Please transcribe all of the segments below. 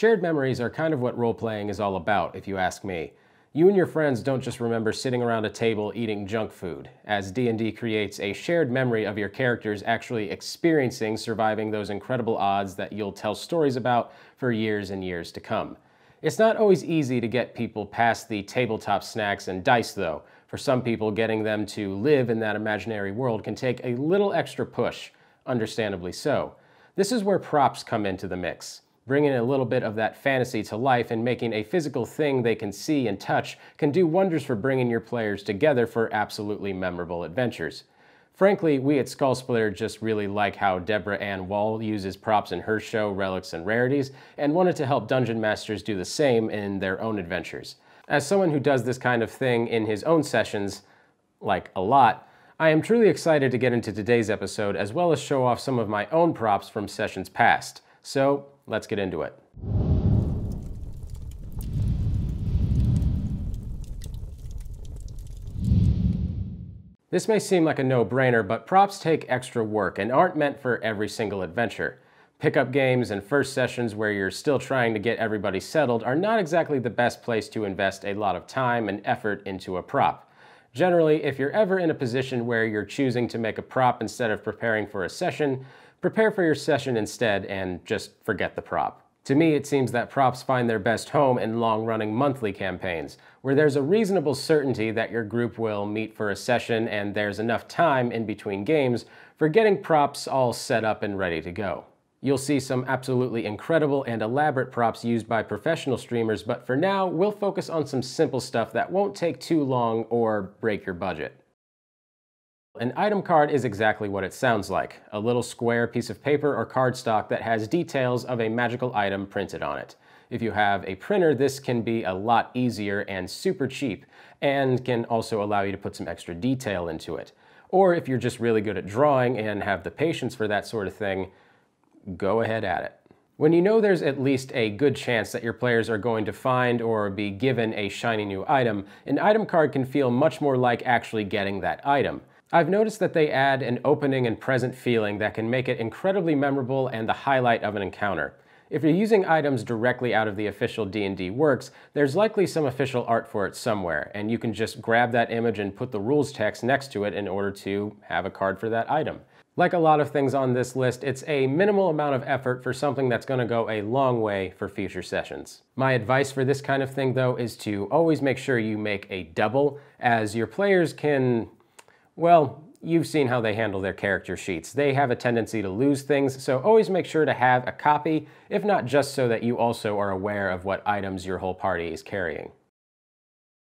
Shared memories are kind of what role-playing is all about, if you ask me. You and your friends don't just remember sitting around a table eating junk food, as D&D creates a shared memory of your characters actually experiencing surviving those incredible odds that you'll tell stories about for years and years to come. It's not always easy to get people past the tabletop snacks and dice, though. For some people, getting them to live in that imaginary world can take a little extra push, understandably so. This is where props come into the mix. Bringing a little bit of that fantasy to life and making a physical thing they can see and touch can do wonders for bringing your players together for absolutely memorable adventures. Frankly, we at Skullsplitter just really like how Deborah Ann Wall uses props in her show Relics and Rarities, and wanted to help Dungeon Masters do the same in their own adventures. As someone who does this kind of thing in his own sessions, like a lot, I am truly excited to get into today's episode as well as show off some of my own props from sessions past. So, let's get into it. This may seem like a no-brainer, but props take extra work and aren't meant for every single adventure. Pickup games and first sessions where you're still trying to get everybody settled are not exactly the best place to invest a lot of time and effort into a prop. Generally, if you're ever in a position where you're choosing to make a prop instead of preparing for a session, prepare for your session instead and just forget the prop. To me, it seems that props find their best home in long-running monthly campaigns, where there's a reasonable certainty that your group will meet for a session and there's enough time in between games for getting props all set up and ready to go. You'll see some absolutely incredible and elaborate props used by professional streamers, but for now, we'll focus on some simple stuff that won't take too long or break your budget. An item card is exactly what it sounds like, a little square piece of paper or cardstock that has details of a magical item printed on it. If you have a printer, this can be a lot easier and super cheap, and can also allow you to put some extra detail into it. Or if you're just really good at drawing and have the patience for that sort of thing, go ahead at it. When you know there's at least a good chance that your players are going to find or be given a shiny new item, an item card can feel much more like actually getting that item. I've noticed that they add an opening and present feeling that can make it incredibly memorable and the highlight of an encounter. If you're using items directly out of the official D&D works, there's likely some official art for it somewhere, and you can just grab that image and put the rules text next to it in order to have a card for that item. Like a lot of things on this list, it's a minimal amount of effort for something that's going to go a long way for future sessions. My advice for this kind of thing, though, is to always make sure you make a double, as your players can... well, you've seen how they handle their character sheets. They have a tendency to lose things, so always make sure to have a copy, if not just so that you also are aware of what items your whole party is carrying.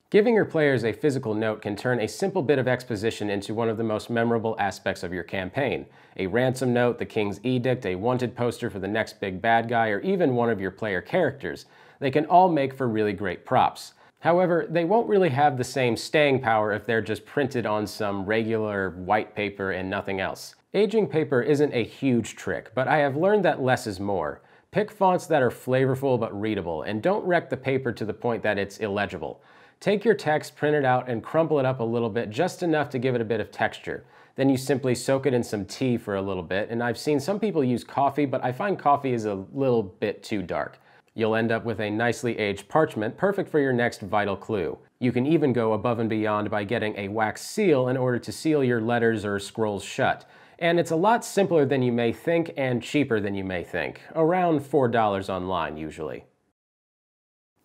Giving your players a physical note can turn a simple bit of exposition into one of the most memorable aspects of your campaign. A ransom note, the King's Edict, a wanted poster for the next big bad guy, or even one of your player characters. They can all make for really great props. However, they won't really have the same staying power if they're just printed on some regular white paper and nothing else. Aging paper isn't a huge trick, but I have learned that less is more. Pick fonts that are flavorful but readable, and don't wreck the paper to the point that it's illegible. Take your text, print it out, and crumple it up a little bit, just enough to give it a bit of texture. Then you simply soak it in some tea for a little bit, and I've seen some people use coffee, but I find coffee is a little bit too dark. You'll end up with a nicely aged parchment, perfect for your next vital clue. You can even go above and beyond by getting a wax seal in order to seal your letters or scrolls shut. And it's a lot simpler than you may think and cheaper than you may think, around $4 online usually.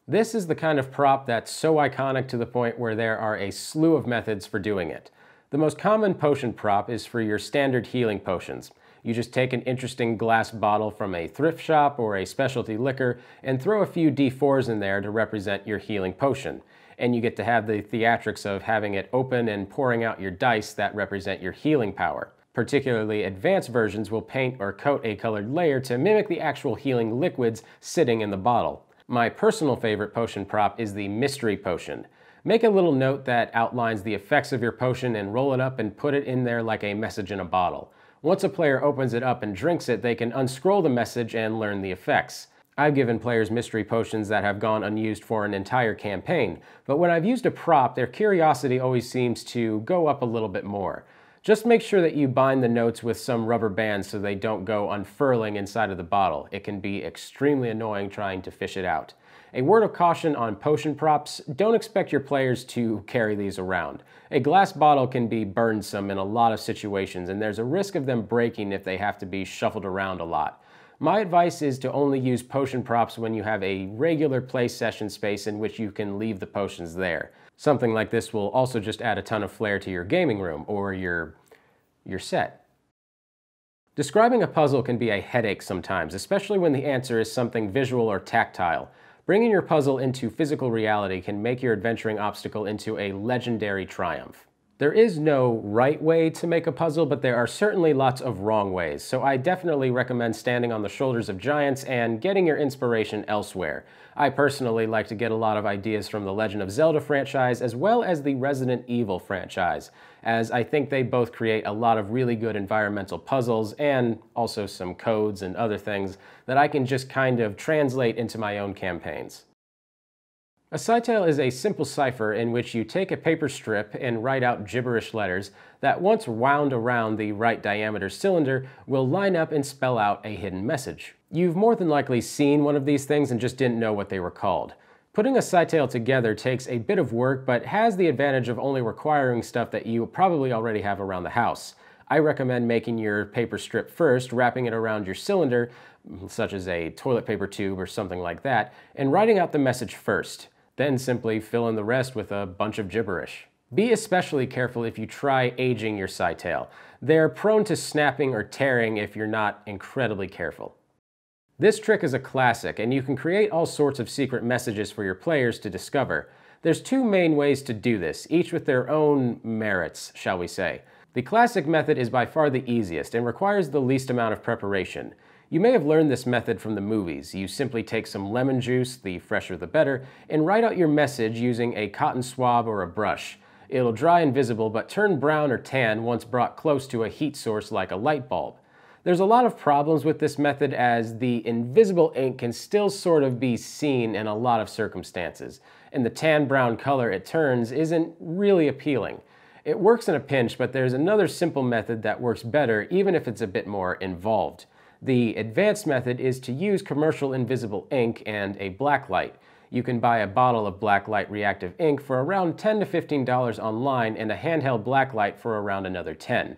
This is the kind of prop that's so iconic to the point where there are a slew of methods for doing it. The most common potion prop is for your standard healing potions. You just take an interesting glass bottle from a thrift shop or a specialty liquor and throw a few D4s in there to represent your healing potion. And you get to have the theatrics of having it open and pouring out your dice that represent your healing power. Particularly advanced versions will paint or coat a colored layer to mimic the actual healing liquids sitting in the bottle. My personal favorite potion prop is the mystery potion. Make a little note that outlines the effects of your potion and roll it up and put it in there like a message in a bottle. Once a player opens it up and drinks it, they can unscroll the message and learn the effects. I've given players mystery potions that have gone unused for an entire campaign, but when I've used a prop, their curiosity always seems to go up a little bit more. Just make sure that you bind the notes with some rubber bands so they don't go unfurling inside of the bottle. It can be extremely annoying trying to fish it out. A word of caution on potion props: don't expect your players to carry these around. A glass bottle can be burdensome in a lot of situations, and there's a risk of them breaking if they have to be shuffled around a lot. My advice is to only use potion props when you have a regular play session space in which you can leave the potions there. Something like this will also just add a ton of flair to your gaming room or your set. Describing a puzzle can be a headache sometimes, especially when the answer is something visual or tactile. Bringing your puzzle into physical reality can make your adventuring obstacle into a legendary triumph. There is no right way to make a puzzle, but there are certainly lots of wrong ways, so I definitely recommend standing on the shoulders of giants and getting your inspiration elsewhere. I personally like to get a lot of ideas from the Legend of Zelda franchise as well as the Resident Evil franchise, as I think they both create a lot of really good environmental puzzles and also some codes and other things that I can just kind of translate into my own campaigns. A Scitale is a simple cipher in which you take a paper strip and write out gibberish letters that, once wound around the right diameter cylinder, will line up and spell out a hidden message. You've more than likely seen one of these things and just didn't know what they were called. Putting a Scitale together takes a bit of work, but has the advantage of only requiring stuff that you probably already have around the house. I recommend making your paper strip first, wrapping it around your cylinder, such as a toilet paper tube or something like that, and writing out the message first. Then simply fill in the rest with a bunch of gibberish. Be especially careful if you try aging your Scitale. They're prone to snapping or tearing if you're not incredibly careful. This trick is a classic, and you can create all sorts of secret messages for your players to discover. There's two main ways to do this, each with their own merits, shall we say. The classic method is by far the easiest and requires the least amount of preparation. You may have learned this method from the movies. You simply take some lemon juice, the fresher the better, and write out your message using a cotton swab or a brush. It'll dry invisible but turn brown or tan once brought close to a heat source like a light bulb. There's a lot of problems with this method, as the invisible ink can still sort of be seen in a lot of circumstances, and the tan brown color it turns isn't really appealing. It works in a pinch, but there's another simple method that works better even if it's a bit more involved. The advanced method is to use commercial invisible ink and a blacklight. You can buy a bottle of blacklight reactive ink for around $10 to $15 online and a handheld blacklight for around another $10.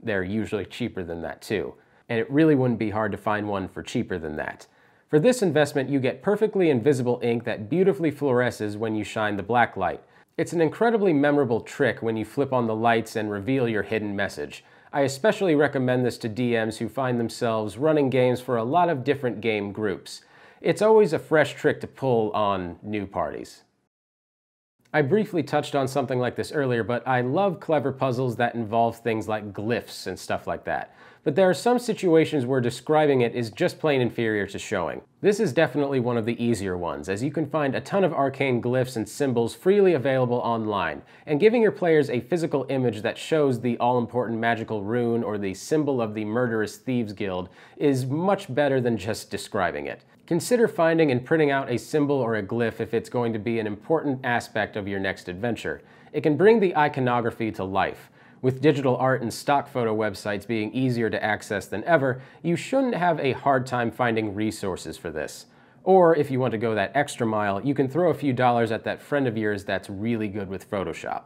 They're usually cheaper than that too. And it really wouldn't be hard to find one for cheaper than that. For this investment, you get perfectly invisible ink that beautifully fluoresces when you shine the blacklight. It's an incredibly memorable trick when you flip on the lights and reveal your hidden message. I especially recommend this to DMs who find themselves running games for a lot of different game groups. It's always a fresh trick to pull on new parties. I briefly touched on something like this earlier, but I love clever puzzles that involve things like glyphs and stuff like that. But there are some situations where describing it is just plain inferior to showing. This is definitely one of the easier ones, as you can find a ton of arcane glyphs and symbols freely available online, and giving your players a physical image that shows the all-important magical rune or the symbol of the Murderous Thieves Guild is much better than just describing it. Consider finding and printing out a symbol or a glyph if it's going to be an important aspect of your next adventure. It can bring the iconography to life. With digital art and stock photo websites being easier to access than ever, you shouldn't have a hard time finding resources for this. Or if you want to go that extra mile, you can throw a few dollars at that friend of yours that's really good with Photoshop.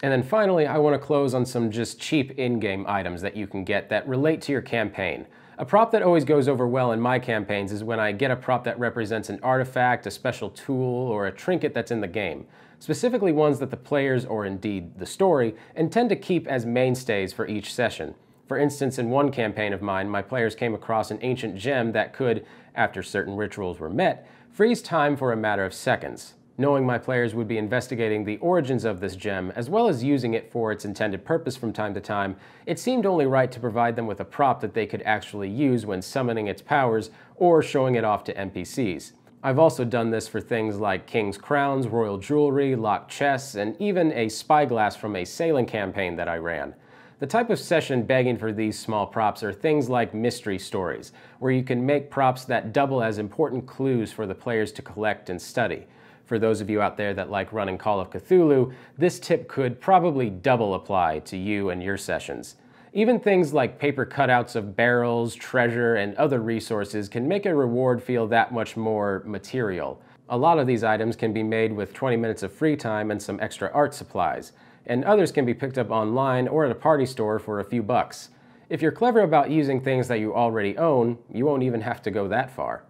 And then finally, I want to close on some just cheap in-game items that you can get that relate to your campaign. A prop that always goes over well in my campaigns is when I get a prop that represents an artifact, a special tool, or a trinket that's in the game. Specifically ones that the players, or indeed the story, intend to keep as mainstays for each session. For instance, in one campaign of mine, my players came across an ancient gem that could, after certain rituals were met, freeze time for a matter of seconds. Knowing my players would be investigating the origins of this gem, as well as using it for its intended purpose from time to time, it seemed only right to provide them with a prop that they could actually use when summoning its powers or showing it off to NPCs. I've also done this for things like king's crowns, royal jewelry, locked chests, and even a spyglass from a sailing campaign that I ran. The type of session begging for these small props are things like mystery stories, where you can make props that double as important clues for the players to collect and study. For those of you out there that like running Call of Cthulhu, this tip could probably double apply to you and your sessions. Even things like paper cutouts of barrels, treasure, and other resources can make a reward feel that much more material. A lot of these items can be made with 20 minutes of free time and some extra art supplies, and others can be picked up online or at a party store for a few bucks. If you're clever about using things that you already own, you won't even have to go that far.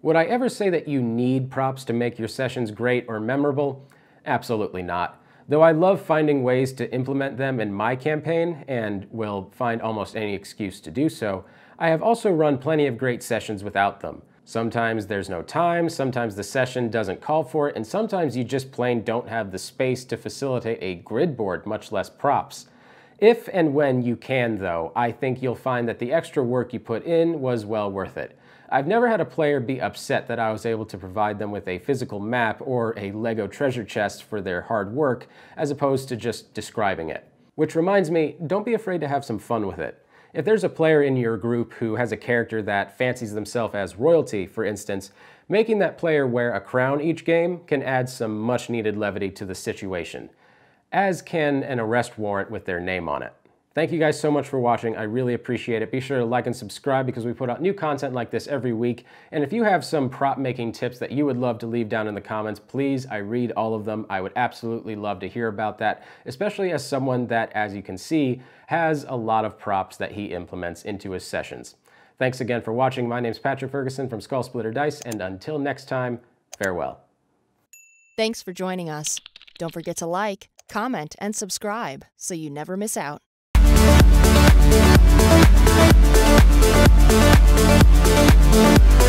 Would I ever say that you need props to make your sessions great or memorable? Absolutely not. Though I love finding ways to implement them in my campaign, and will find almost any excuse to do so, I have also run plenty of great sessions without them. Sometimes there's no time, sometimes the session doesn't call for it, and sometimes you just plain don't have the space to facilitate a grid board, much less props. If and when you can, though, I think you'll find that the extra work you put in was well worth it. I've never had a player be upset that I was able to provide them with a physical map or a Lego treasure chest for their hard work, as opposed to just describing it. Which reminds me, don't be afraid to have some fun with it. If there's a player in your group who has a character that fancies themselves as royalty, for instance, making that player wear a crown each game can add some much-needed levity to the situation, as can an arrest warrant with their name on it. Thank you guys so much for watching. I really appreciate it. Be sure to like and subscribe because we put out new content like this every week. And if you have some prop making tips that you would love to leave down in the comments, please, I read all of them. I would absolutely love to hear about that, especially as someone that, as you can see, has a lot of props that he implements into his sessions. Thanks again for watching. My name's Patrick Ferguson from Skull Splitter Dice, and until next time, farewell. Thanks for joining us. Don't forget to like, comment, and subscribe so you never miss out. We'll be right back.